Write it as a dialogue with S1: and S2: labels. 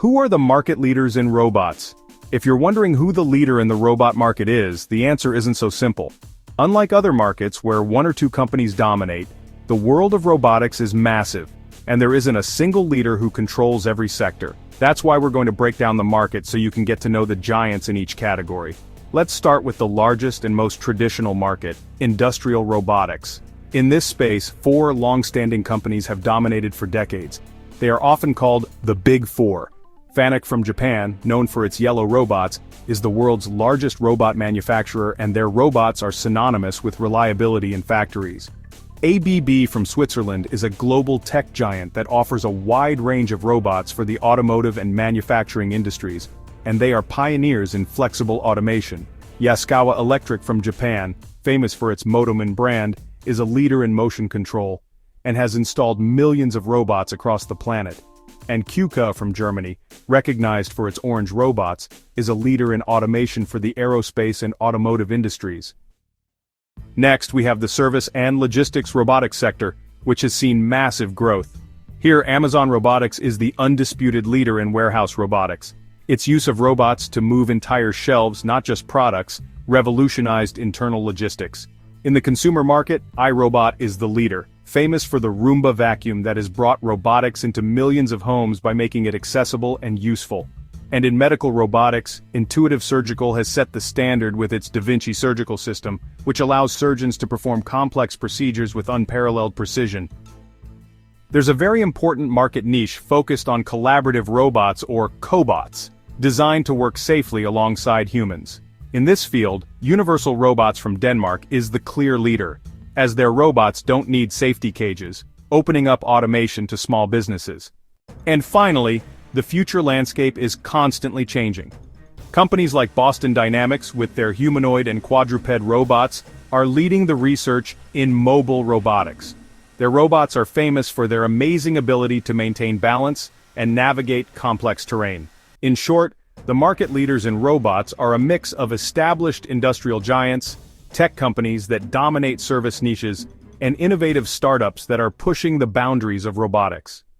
S1: Who are the market leaders in robots? If you're wondering who the leader in the robot market is, the answer isn't so simple. Unlike other markets where one or two companies dominate, the world of robotics is massive, and there isn't a single leader who controls every sector. That's why we're going to break down the market so you can get to know the giants in each category. Let's start with the largest and most traditional market, industrial robotics. In this space, four long-standing companies have dominated for decades. They are often called the Big Four. Fanuc from Japan, known for its yellow robots, is the world's largest robot manufacturer, and their robots are synonymous with reliability in factories. ABB from Switzerland is a global tech giant that offers a wide range of robots for the automotive and manufacturing industries, and they are pioneers in flexible automation. Yaskawa Electric from Japan, famous for its Motoman brand, is a leader in motion control, and has installed millions of robots across the planet. And KUKA from Germany, recognized for its orange robots, is a leader in automation for the aerospace and automotive industries. Next, we have the service and logistics robotics sector, which has seen massive growth. Here, Amazon Robotics is the undisputed leader in warehouse robotics. Its use of robots to move entire shelves, not just products, revolutionized internal logistics. In the consumer market, iRobot is the leader, famous for the Roomba vacuum that has brought robotics into millions of homes by making it accessible and useful. And in medical robotics, Intuitive Surgical has set the standard with its Da Vinci surgical system, which allows surgeons to perform complex procedures with unparalleled precision. There's a very important market niche focused on collaborative robots or cobots, designed to work safely alongside humans. In this field, Universal Robots from Denmark is the clear leader, as their robots don't need safety cages, opening up automation to small businesses. And finally, the future landscape is constantly changing. Companies like Boston Dynamics with their humanoid and quadruped robots are leading the research in mobile robotics. Their robots are famous for their amazing ability to maintain balance and navigate complex terrain. In short, the market leaders in robots are a mix of established industrial giants, tech companies that dominate service niches, and innovative startups that are pushing the boundaries of robotics.